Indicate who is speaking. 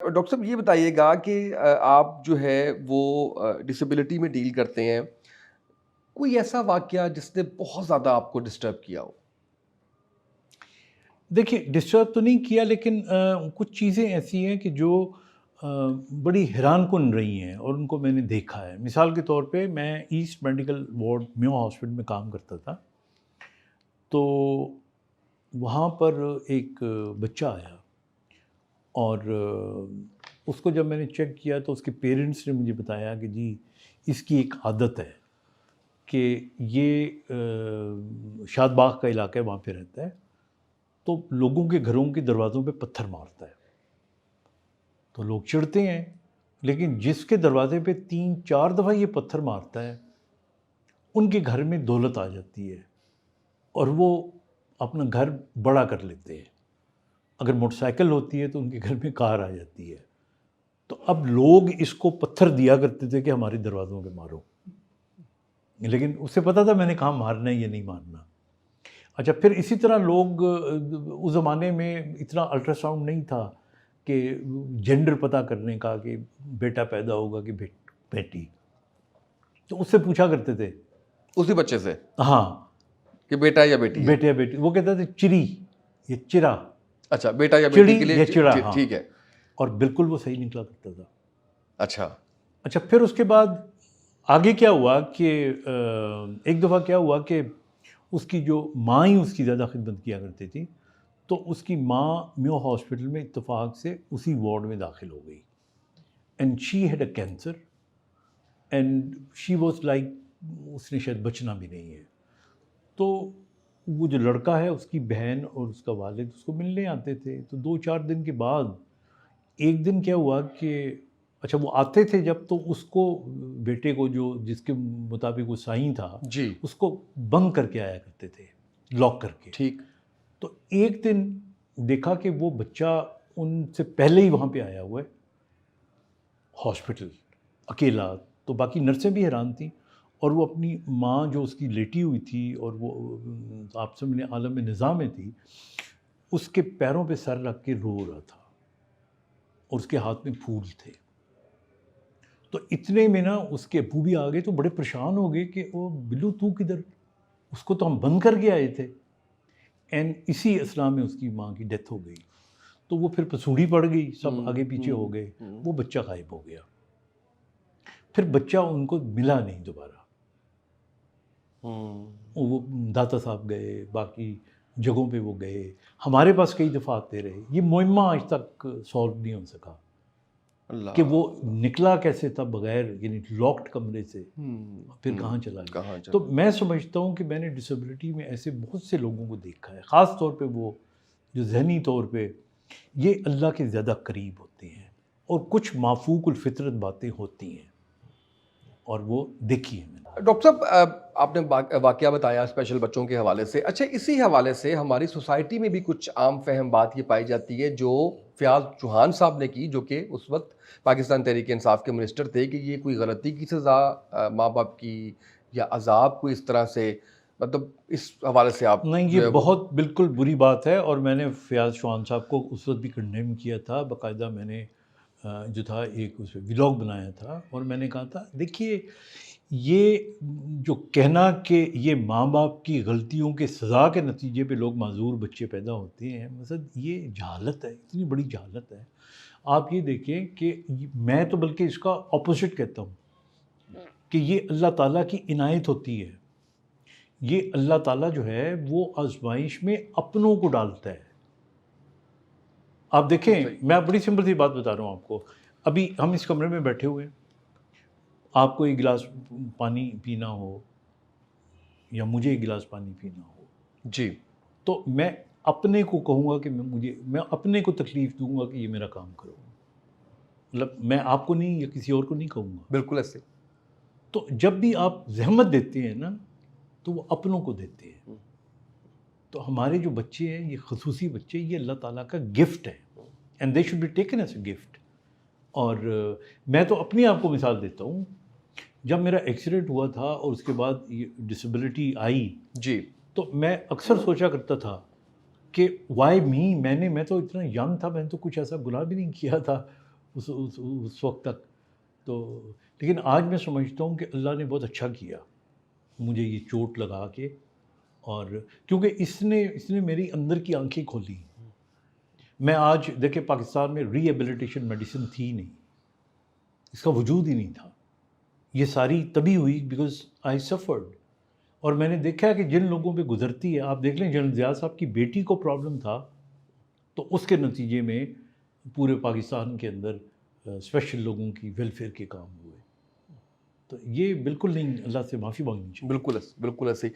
Speaker 1: Doctor साहब ये बताइएगा कि आप जो है वो डिसेबिलिटी में डील करते हैं। कोई ऐसा वाक़या जिसने बहुत ज़्यादा आपको डिस्टर्ब किया हो?
Speaker 2: देखिए, डिस्टर्ब तो नहीं किया लेकिन कुछ चीज़ें ऐसी हैं कि जो बड़ी हैरानकुन रही हैं और उनको मैंने देखा है। मिसाल के तौर पे मैं east medical ward Mayo hospital में काम करता था। तो वहाँ पर एक बच्चा आया और उसको जब मैंने चेक किया तो उसके पेरेंट्स ने मुझे बताया कि जी इसकी एक आदत है कि ये शादबाग का इलाका है, वहाँ पे रहता है। तो लोगों के घरों के दरवाज़ों पे पत्थर मारता है। तो लोग चिढ़ते हैं, लेकिन जिसके दरवाजे पे 3-4 दफ़ा ये पत्थर मारता है, उनके घर में दौलत आ जाती है और वो अपना घर बड़ा कर लेते हैं। अगर मोटरसाइकिल होती है तो उनके घर में कार आ जाती है। तो अब लोग इसको पत्थर दिया करते थे कि हमारे दरवाज़ों पे मारो। लेकिन उसे पता था मैंने कहाँ मारना है या नहीं मारना। अच्छा, फिर इसी तरह लोग उस ज़माने में इतना अल्ट्रासाउंड नहीं था कि जेंडर पता करने का कि बेटा पैदा होगा कि बेटी। तो उससे पूछा करते थे।
Speaker 1: उसी बच्चे से
Speaker 2: हाँ,
Speaker 1: कि बेटा है या बेटी है?
Speaker 2: बेटे या बेटी। वो कहते थे चिड़ी या चिरा,
Speaker 1: अच्छा, बेटा या बेटी
Speaker 2: चिड़ी
Speaker 1: के लिए
Speaker 2: या चिड़ा,
Speaker 1: ठीक
Speaker 2: हाँ।
Speaker 1: है।
Speaker 2: और बिल्कुल वो सही निकला करता था।
Speaker 1: अच्छा,
Speaker 2: अच्छा, फिर उसके बाद आगे क्या हुआ कि एक दफ़ा क्या हुआ कि उसकी जो माँ ही उसकी ज़्यादा खिदमत किया करती थी। तो उसकी माँ मेयो हॉस्पिटल में इत्तेफाक से उसी वार्ड में दाखिल हो गई and she had a cancer and she was like उसने शायद बचना भी नहीं है। तो वो जो लड़का है उसकी बहन और उसका वालिद उसको मिलने आते थे। तो 2-4 दिन के बाद एक दिन क्या हुआ कि अच्छा वो आते थे जब, तो उसको बेटे को जो जिसके मुताबिक वो साईं था,
Speaker 1: जी,
Speaker 2: उसको बंद करके आया करते थे, लॉक करके।
Speaker 1: ठीक।
Speaker 2: तो एक दिन देखा कि वो बच्चा उनसे पहले ही वहाँ पे आया हुआ है हॉस्पिटल, अकेला। तो बाकी नर्सें भी हैरान थीं और वो अपनी माँ जो उसकी लेटी हुई थी और वो आप समझ लें आलम निज़ाम में थी, उसके पैरों पे सर रख के रो रहा था और उसके हाथ में फूल थे। तो इतने में ना उसके अब्बू भी आ गए, तो बड़े परेशान हो गए कि ओ बिल्लू तू किधर? उसको तो हम बंद करके आए थे। एंड इसी अथना में उसकी माँ की डेथ हो गई। तो वो फिर पसूड़ी पड़ गई, सब
Speaker 1: हुँ,
Speaker 2: आगे पीछे हो
Speaker 1: हुँ,
Speaker 2: गए,
Speaker 1: हुँ।
Speaker 2: वो बच्चा गायब हो गया। फिर बच्चा उनको मिला नहीं दोबारा।
Speaker 1: हुँ,
Speaker 2: वो दाता साहब गए, बाकी जगहों पे वो गए, हमारे पास कई दफ़ा आते रहे। ये मुहिम्मा आज तक सॉल्व नहीं हो सका
Speaker 1: अल्लाह,
Speaker 2: कि वो
Speaker 1: अल्लाह।
Speaker 2: निकला कैसे था बगैर, यानी लॉक्ड कमरे से,
Speaker 1: हुँ,
Speaker 2: फिर कहाँ
Speaker 1: हुँ,
Speaker 2: चला गया।
Speaker 1: कहाँ
Speaker 2: तो
Speaker 1: चला
Speaker 2: मैं समझता हूँ कि मैंने डिसेबिलिटी में ऐसे बहुत से लोगों को देखा है, ख़ास तौर पे वो जो ज़हनी तौर पे ये अल्लाह के ज़्यादा करीब होते हैं और कुछ माफ़ूक़ुल फ़ितरत बातें होती हैं और वो देखी है मैंने।
Speaker 1: डॉक्टर साहब आपने वाकया बताया स्पेशल बच्चों के हवाले से। अच्छा, इसी हवाले से हमारी सोसाइटी में भी कुछ आम फ़हम बात ये पाई जाती है जो फ़याज़ चौहान साहब ने की, जो कि उस वक़्त पाकिस्तान तहरीक-ए-इंसाफ़ के मिनिस्टर थे, कि ये कोई गलती की सज़ा माँ-बाप की या अज़ाब कोई इस तरह से, मतलब इस हवाले से आप
Speaker 2: नहीं, ये
Speaker 1: जो है वो।
Speaker 2: बहुत बिल्कुल बुरी बात है और मैंने फ़याज़ चौहान साहब को उस वक़्त भी कंडेम किया था। बाकायदा मैंने जो था एक उस पे व्लॉग बनाया था और मैंने कहा था देखिए, ये जो कहना कि ये माँ-बाप की गलतियों के सज़ा के नतीजे पे लोग माज़ूर बच्चे पैदा होते हैं, मतलब ये जहालत है, इतनी बड़ी जहालत है। आप ये देखें कि मैं तो बल्कि इसका ऑपोज़िट कहता हूँ कि ये अल्लाह ताला की इनायत होती है। ये अल्लाह ताला जो है वो आज़माइश में अपनों को डालता है। आप
Speaker 1: बिल्कुल सही।
Speaker 2: देखें, मैं बड़ी सिंपल सी बात बता रहा हूँ आपको। अभी हम इस कमरे में बैठे हुए हैं, आपको एक गिलास पानी पीना हो या मुझे एक गिलास पानी पीना हो,
Speaker 1: जी,
Speaker 2: तो मैं अपने को कहूँगा कि मैं अपने को तकलीफ़ दूँगा कि ये मेरा काम करो। मतलब मैं आपको नहीं या किसी और को नहीं कहूँगा।
Speaker 1: बिल्कुल ऐसे।
Speaker 2: तो जब भी आप ज़हमत देते हैं ना, तो वो अपनों को देते हैं।
Speaker 1: हुँ,
Speaker 2: तो हमारे जो बच्चे हैं, ये ख़ुसूसी बच्चे, ये अल्लाह ताला का गिफ्ट है and they should be taken as a gift. और मैं तो अपने आप को मिसाल देता हूँ, जब मेरा एक्सीडेंट हुआ था और उसके बाद ये डिसेबिलिटी आई,
Speaker 1: जी।
Speaker 2: तो मैं अक्सर सोचा करता था कि व्हाई मी, मैं तो इतना यंग था, मैंने तो कुछ ऐसा गुनाह भी नहीं किया था उस वक्त तक। तो लेकिन आज मैं समझता हूँ कि अल्लाह ने बहुत अच्छा किया मुझे ये चोट लगा के, और क्योंकि इसने मेरी अंदर की आंखें खोली। मैं आज देखिए, पाकिस्तान में रिहेबिलिटेशन मेडिसिन थी नहीं, इसका वजूद ही नहीं था। ये सारी तभी हुई बिकॉज आई सफ़र्ड। और मैंने देखा है कि जिन लोगों पे गुजरती है, आप देख लें जनरल ज़िया साहब की बेटी को प्रॉब्लम था, तो उसके नतीजे में पूरे पाकिस्तान के अंदर स्पेशल लोगों की वेलफेयर के काम हुए। तो ये बिल्कुल नहीं, अल्लाह से माफ़ी मांगनी चाहिए।
Speaker 1: बिल्कुल बिल्कुल ऐसे ही।